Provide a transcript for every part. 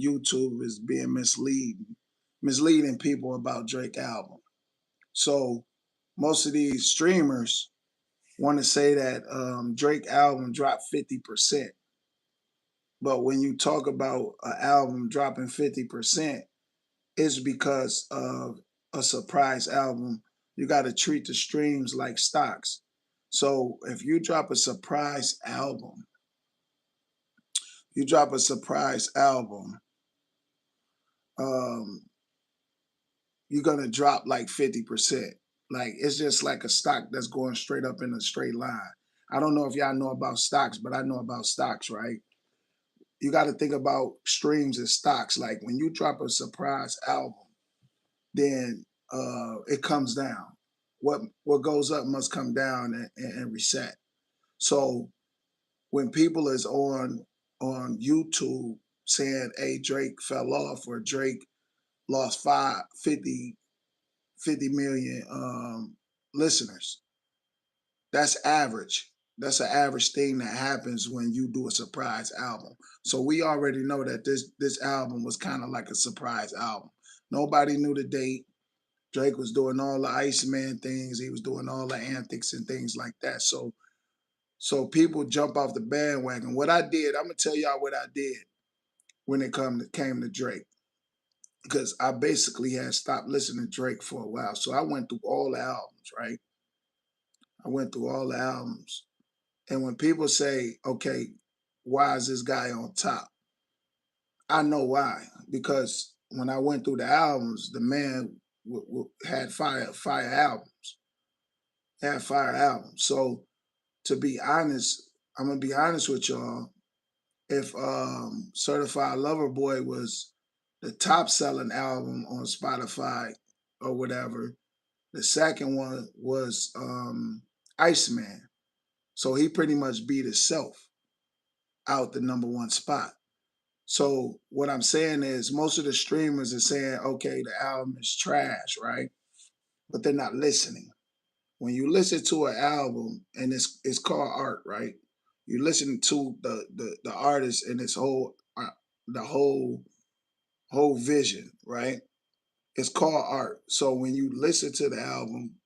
YouTube is being misleading people about Drake album. So most of these streamers want to say that Drake album dropped 50%. But when you talk about an album dropping 50%, it's because of a surprise album. You got to treat the streams like stocks. So if you drop a surprise album, you drop a surprise album, um, you're gonna drop like 50%. Like it's just like a stock that's going straight up in a straight line. I don't know if y'all know about stocks, but I know about stocks, right? You got to think about streams and stocks. Like when you drop a surprise album, then it comes down. What goes up must come down and reset. So when people is on YouTube saying, "Hey, Drake fell off," or Drake lost 50 million listeners, that's average. That's an average thing that happens when you do a surprise album. So we already know that this album was kind of like a surprise album. Nobody knew the date. Drake was doing all the Iceman things. He was doing all the antics and things like that. So people jump off the bandwagon. What I did, I'm gonna tell y'all what I did when it came to Drake, because I basically had stopped listening to Drake for a while. So I went through all the albums, right? I went through all the albums. And when people say, okay, why is this guy on top? I know why. Because when I went through the albums, the man had fire albums, had fire albums. So to be honest, I'm gonna be honest with y'all. If Certified Lover Boy was the top selling album on Spotify or whatever, the second one was Iceman. So he pretty much beat himself out the number one spot. So what I'm saying is most of the streamers are saying, okay, the album is trash, right? But they're not listening. When you listen to an album and it's called art, right? You listen to the artist and its the whole vision, right? It's called art. So when you listen to the album,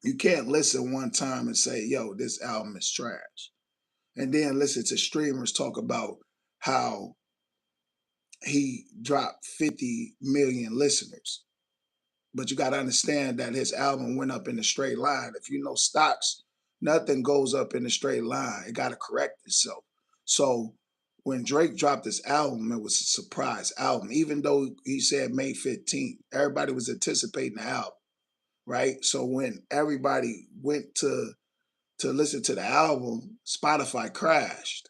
you can't listen one time and say, yo, this album is trash. And then listen to streamers talk about how he dropped 50 million listeners. But you got to understand that his album went up in a straight line. If you know stocks, nothing goes up in a straight line. It got to correct itself. So when Drake dropped this album, it was a surprise album. Even though he said May 15th, everybody was anticipating the album, right? So when everybody went to listen to the album, Spotify crashed.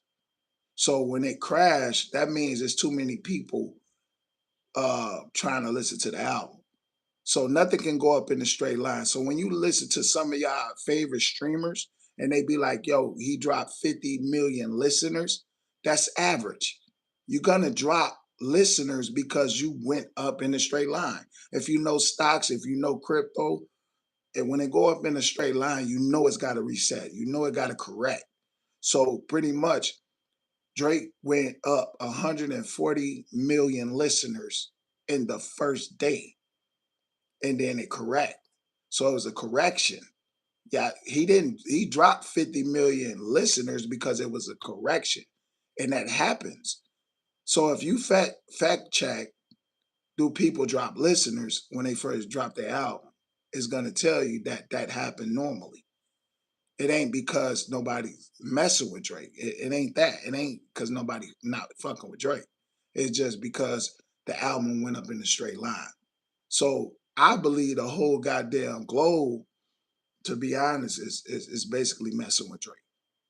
So when it crashed, that means there's too many people trying to listen to the album. So nothing can go up in a straight line. So when you listen to some of y'all favorite streamers and they be like, yo, he dropped 50 million listeners, that's average. You're gonna drop listeners because you went up in a straight line. If you know stocks, if you know crypto, and when it go up in a straight line, you know it's got to reset. You know it got to correct. So pretty much Drake went up 140 million listeners in the first day, and then it correct. So it was a correction. Yeah, he dropped 50 million listeners because it was a correction. And that happens. So if you fact check, do people drop listeners when they first drop their album? It's gonna tell you that that happened normally. It ain't because nobody's messing with Drake. It ain't that. It ain't because nobody not fucking with Drake. It's just because the album went up in a straight line. So I believe the whole goddamn globe, to be honest, is basically messing with Drake.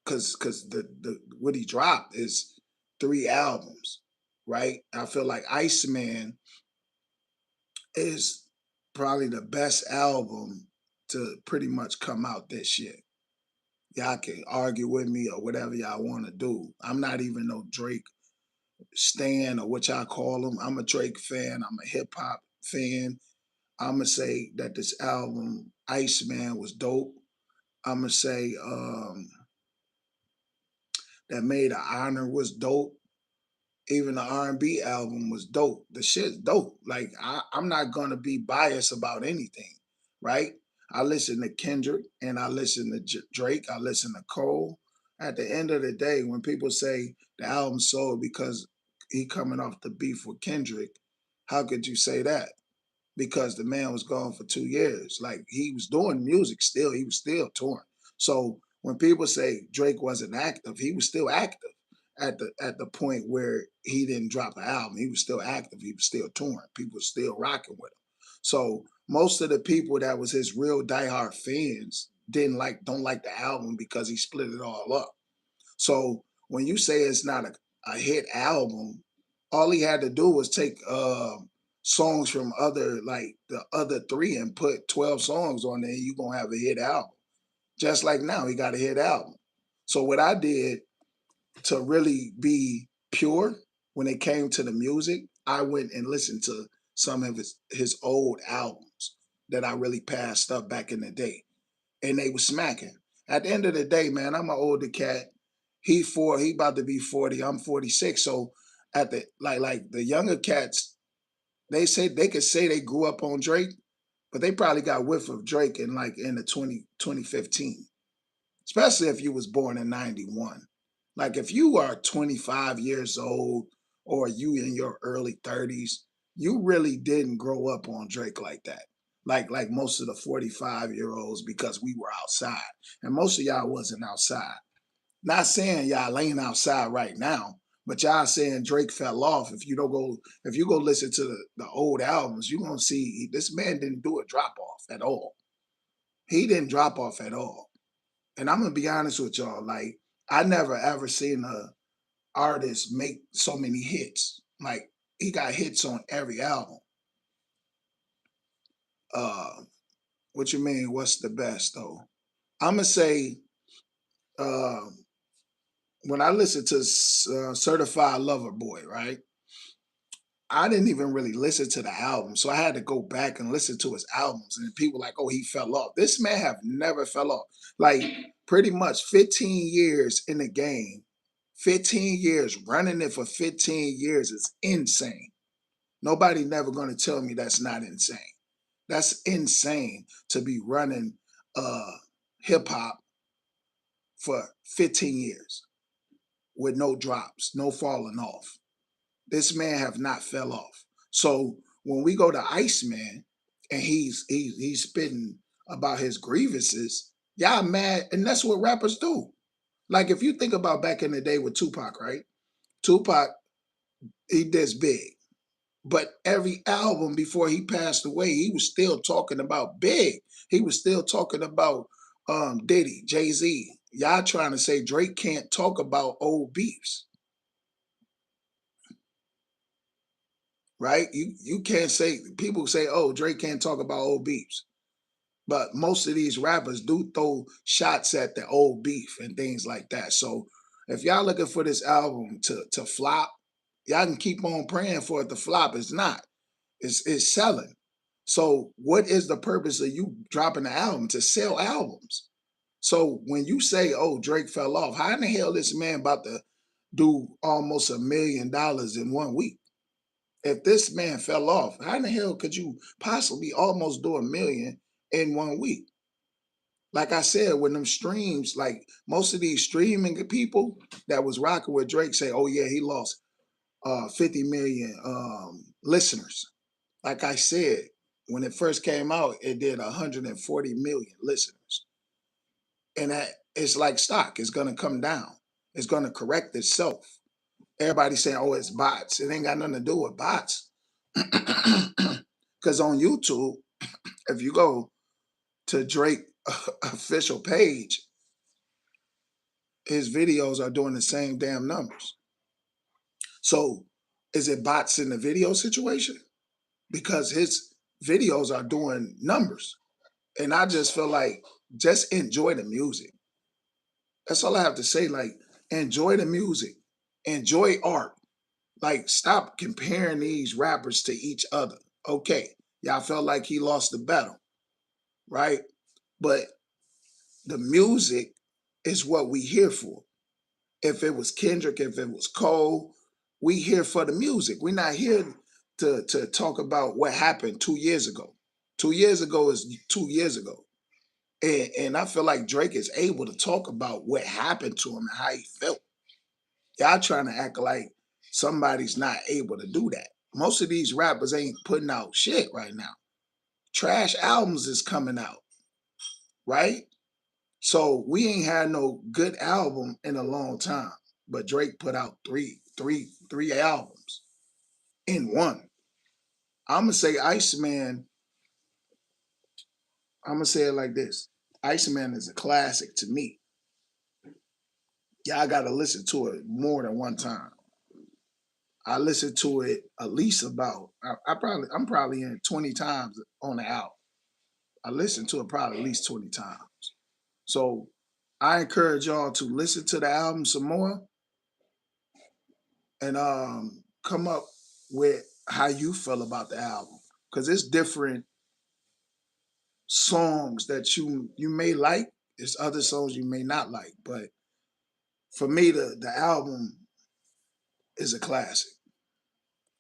Cause the what he dropped is 3 albums, right? I feel like Iceman is probably the best album to pretty much come out this year. Y'all can argue with me or whatever y'all want to do. I'm not even no Drake stan or what y'all call him. I'm a Drake fan. I'm a hip hop fan. I'm gonna say that this album, Iceman, was dope. I'm gonna say that Made of Honor was dope. Even the R&B album was dope. The shit's dope. Like I'm not gonna be biased about anything, right? I listen to Kendrick and I listen to Drake. I listen to Cole. At the end of the day, when people say the album sold because he coming off the beef with Kendrick, how could you say that? Because the man was gone for 2 years. Like he was doing music still, he was still touring. So when people say Drake wasn't active, he was still active at the point where he didn't drop an album. He was still active, he was still touring. People were still rocking with him. So most of the people that was his real diehard fans don't like the album because he split it all up. So when you say it's not a hit album, all he had to do was take songs from other like the other three and put 12 songs on there, you're gonna have a hit album. Just like now, he got a hit album. So what I did to really be pure when it came to the music, I went and listened to some of his old albums that I really passed up back in the day, and they were smacking. At the end of the day, man, I'm an older cat. He about to be 40. I'm 46. So at the like the younger cats, they say they could say they grew up on Drake, but they probably got whiff of Drake in the 2015. Especially if you was born in 91. Like if you are 25 years old or you in your early 30s, you really didn't grow up on Drake like that. Like most of the 45-year-olds because we were outside. And most of y'all wasn't outside. Not saying y'all ain't outside right now, but y'all saying Drake fell off. If you go listen to the old albums, you're gonna see this man didn't do a drop off at all. He didn't drop off at all. And I'm gonna be honest with y'all, like I never ever seen a artist make so many hits. Like he got hits on every album. Uh, what you mean? What's the best though? I'm gonna say uh, when I listen to Certified Lover Boy, right? I didn't even really listen to the album, so I had to go back and listen to his albums. And people like, oh, he fell off. This man have never fell off. Like pretty much 15 years in the game, 15 years running it for 15 years is insane. Nobody never gonna tell me that's not insane. That's insane to be running uh hip hop for 15 years with no drops, no falling off. This man have not fell off. So when we go to Iceman and he's spitting about his grievances, y'all mad, and that's what rappers do. Like if you think about back in the day with Tupac, right? Tupac, he this big. But every album before he passed away, he was still talking about Big. He was still talking about Diddy, Jay-Z. Y'all trying to say Drake can't talk about old beefs, right? You can't say people say, oh, Drake can't talk about old beefs. But most of these rappers do throw shots at the old beef and things like that. So if y'all looking for this album to flop, y'all can keep on praying for it to flop. It's not. It's selling. So what is the purpose of you dropping the album? To sell albums. So when you say, oh, Drake fell off, how in the hell this man about to do almost $1 million in 1 week? If this man fell off, how in the hell could you possibly almost do 1 million in 1 week? Like I said, when them streams, like most of these streaming people that was rocking with Drake say, oh yeah, he lost 50 million listeners. Like I said, when it first came out, it did 140 million listeners. And that it's like stock, it's gonna come down. It's gonna correct itself. Everybody saying, oh, it's bots. It ain't got nothing to do with bots. Because on YouTube, if you go to Drake official page, his videos are doing the same damn numbers. So is it bots in the video situation? Because his videos are doing numbers. And I just feel like just enjoy the music. That's all I have to say. Like, enjoy the music, enjoy art. Like, stop comparing these rappers to each other. Okay, y'all felt like he lost the battle, right? But the music is what we here for. If it was Kendrick, if it was Cole, We here for the music. We're not here to talk about what happened 2 years ago. 2 years ago is 2 years ago. And I feel like Drake is able to talk about what happened to him and how he felt. Y'all trying to act like somebody's not able to do that. Most of these rappers ain't putting out shit right now. Trash albums is coming out, right? So we ain't had no good album in a long time. But Drake put out three albums in one. I'm gonna say Iceman. I'm gonna say it like this: Iceman is a classic to me. Y'all got to listen to it more than one time. I listened to it at least about. I'm probably in 20 times on the album. I listened to it probably at least 20 times. So I encourage y'all to listen to the album some more and come up with how you feel about the album because it's different songs that you may like. There's other songs you may not like, but for me, the album is a classic.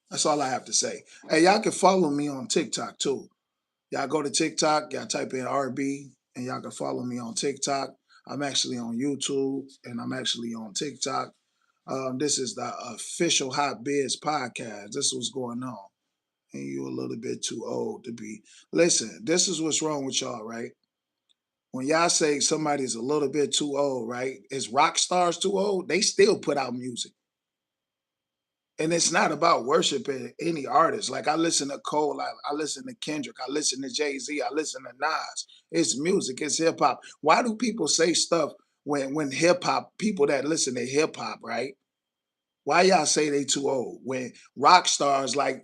That's all I have to say. Hey, y'all can follow me on TikTok too. Y'all go to TikTok, y'all type in RB, and y'all can follow me on TikTok. I'm actually on YouTube and I'm actually on TikTok. This is the official Hot Biz podcast. This is what's going on. And you a little bit too old to be. Listen, this is what's wrong with y'all, right? When y'all say somebody's a little bit too old, right? Is rock stars too old? They still put out music. And it's not about worshiping any artist. Like I listen to Cole, I listen to Kendrick, I listen to Jay-Z, I listen to Nas. It's music, it's hip hop. Why do people say stuff when hip hop, people that listen to hip hop, right? Why y'all say they too old? When rock stars like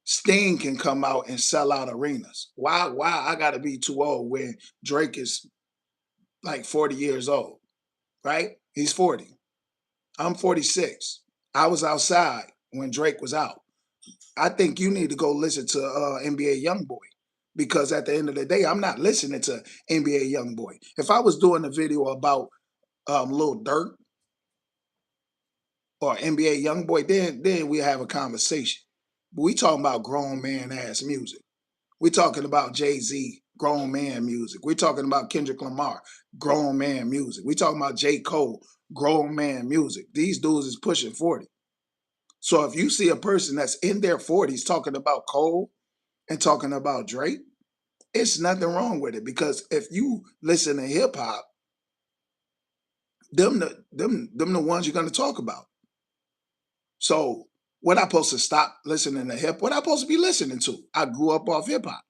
Sting can come out and sell out arenas. Why I gotta be too old when Drake is like 40 years old, right? He's 40. I'm 46. I was outside when Drake was out. I think you need to go listen to NBA YoungBoy because at the end of the day, I'm not listening to NBA YoungBoy. If I was doing a video about Lil Durk or NBA YoungBoy, then we have a conversation. But we talking about grown man ass music. We talking about Jay-Z, grown man music. We talking about Kendrick Lamar, grown man music. We talking about J. Cole, grown man music. These dudes is pushing 40. So if you see a person that's in their 40s talking about Cole and talking about Drake, it's nothing wrong with it because if you listen to hip hop, them the ones you're gonna talk about. So what I supposed to stop listening to hip? What I supposed to be listening to? I grew up off hip hop.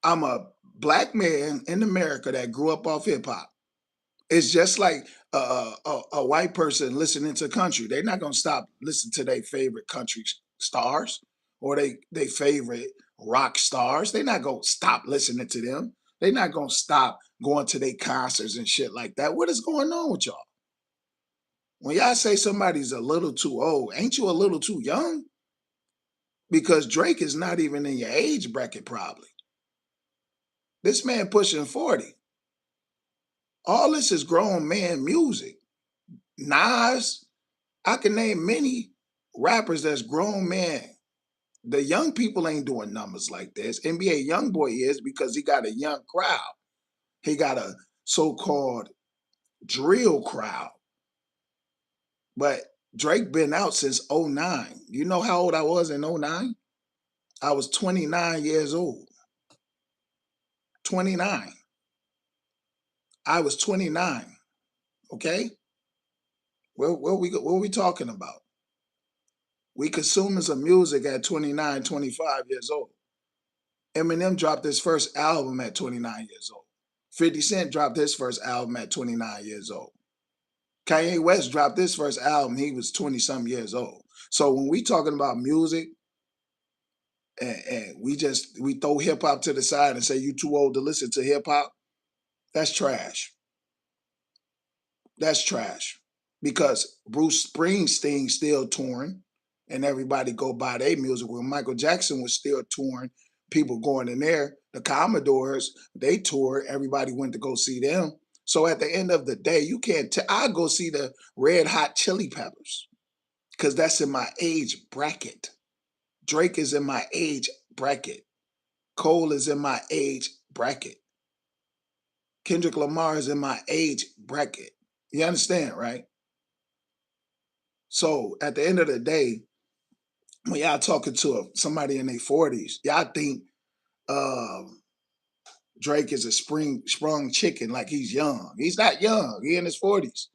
I'm a black man in America that grew up off hip hop. It's just like a white person listening to country. They're not gonna stop listening to their favorite country stars or they favorite rock stars. They're not gonna stop listening to them. They're not gonna stop going to their concerts and shit like that. What is going on with y'all? When y'all say somebody's a little too old, ain't you a little too young? Because Drake is not even in your age bracket, probably. This man pushing 40. All this is grown man music. Nas, I can name many rappers that's grown man. The young people ain't doing numbers like this. NBA YoungBoy is because he got a young crowd. He got a so-called drill crowd. But Drake been out since '09. You know how old I was in '09? I was 29 years old. 29. I was 29. Okay? What we talking about? We consumers of music at 29, 25 years old. Eminem dropped his first album at 29 years old. 50 Cent dropped his first album at 29 years old. Kanye West dropped his first album, he was 20 some years old. So when we talking about music and we throw hip hop to the side and say you too old to listen to hip hop, that's trash. That's trash. Because Bruce Springsteen still touring and everybody go buy their music. When Michael Jackson was still touring, people going in there. The Commodores, they toured, everybody went to go see them. So at the end of the day, you can't I go see the Red Hot Chili Peppers. because that's in my age bracket. Drake is in my age bracket. Cole is in my age bracket. Kendrick Lamar is in my age bracket. You understand, right? So at the end of the day, when y'all talking to somebody in their 40s, y'all think um, Drake is a sprung chicken like he's young. He's not young. He in his 40s.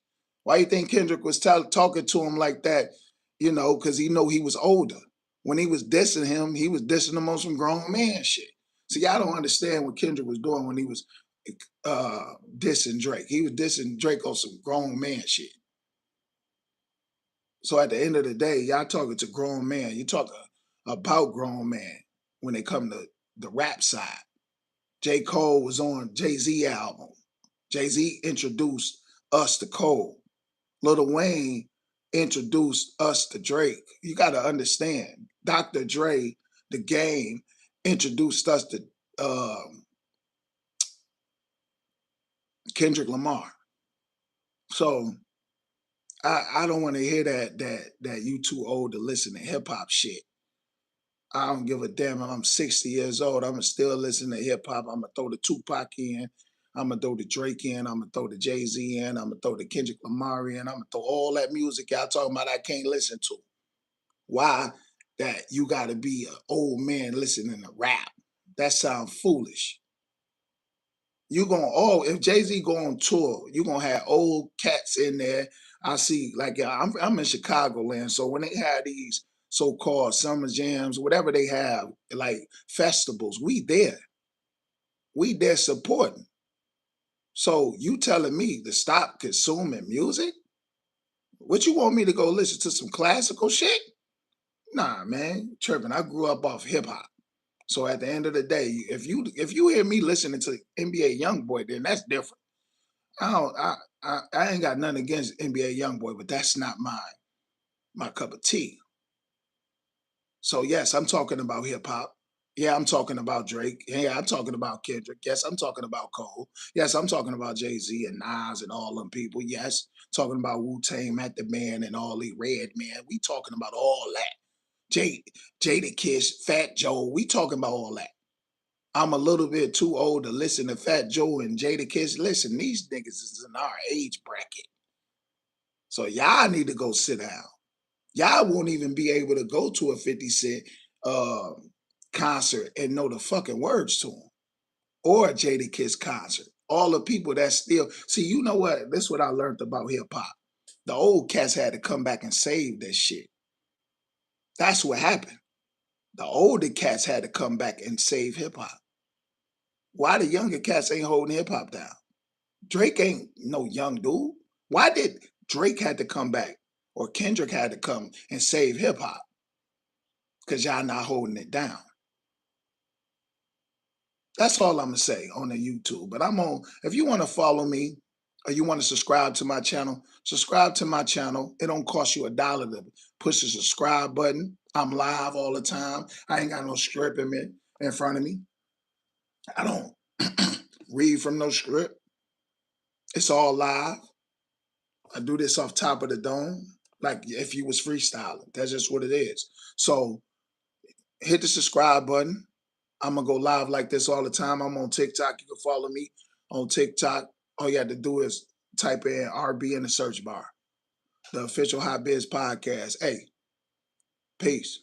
Why you think Kendrick was talking to him like that? You know, because he know he was older. When he was dissing him, he was dissing him on some grown man shit. See, y'all don't understand what Kendrick was doing when he was dissing Drake. He was dissing Drake on some grown man shit. So at the end of the day, y'all talking to grown men. You talking about grown men when they come to the rap side. J. Cole was on Jay-Z album. Jay-Z introduced us to Cole. Lil Wayne introduced us to Drake. You got to understand, Dr. Dre, the game, introduced us to Kendrick Lamar. So I don't want to hear that you too old to listen to hip hop shit. I don't give a damn if I'm 60 years old. I'ma still listen to hip hop. I'ma throw the Tupac in. I'ma throw the Drake in. I'ma throw the Jay-Z in. I'ma throw the Kendrick Lamar in. I'ma throw all that music y'all talking about I can't listen to. Why? That you gotta be an old man listening to rap. That sounds foolish. You gonna if Jay-Z go on tour, you gonna have old cats in there. I see, like I'm in Chicagoland, so when they have these so-called summer jams, whatever they have, like festivals, we there. We there supporting. So you telling me to stop consuming music? What you want me to go listen to some classical shit? Nah, man, tripping. I grew up off hip hop. So at the end of the day, if you hear me listening to NBA YoungBoy, then that's different. I don't I ain't got nothing against NBA YoungBoy, but that's not my cup of tea. So yes, I'm talking about hip hop. Yeah, I'm talking about Drake. Yeah, I'm talking about Kendrick. Yes, I'm talking about Cole. Yes, I'm talking about Jay-Z and Nas and all them people. Yes, talking about Wu-Tang, Matt the Man, and all the Red Man. We talking about all that. Jada Kiss, Fat Joe. We talking about all that. I'm a little bit too old to listen to Fat Joe and Jada Kiss. Listen, these niggas is in our age bracket. So y'all need to go sit down. Y'all won't even be able to go to a 50 Cent uh, concert and know the fucking words to them, or a Jada Kiss concert. All the people that still see, you know what? This is what I learned about hip hop. The old cats had to come back and save that shit. That's what happened. The older cats had to come back and save hip hop. Why the younger cats ain't holding hip hop down? Drake ain't no young dude. Why did Drake had to come back or Kendrick had to come and save hip hop? Because y'all not holding it down. That's all I'm gonna say on the YouTube. But I'm on. If you want to follow me or you want to subscribe to my channel, subscribe to my channel. It don't cost you $1 to push the subscribe button. I'm live all the time. I ain't got no script in front of me. I don't read from no script. It's all live. I do this off top of the dome, like if you was freestyling. That's just what it is. So hit the subscribe button. I'm gonna go live like this all the time. I'm on TikTok. You can follow me on TikTok. All you have to do is type in RB in the search bar. The official Hot Biz podcast. Hey, peace.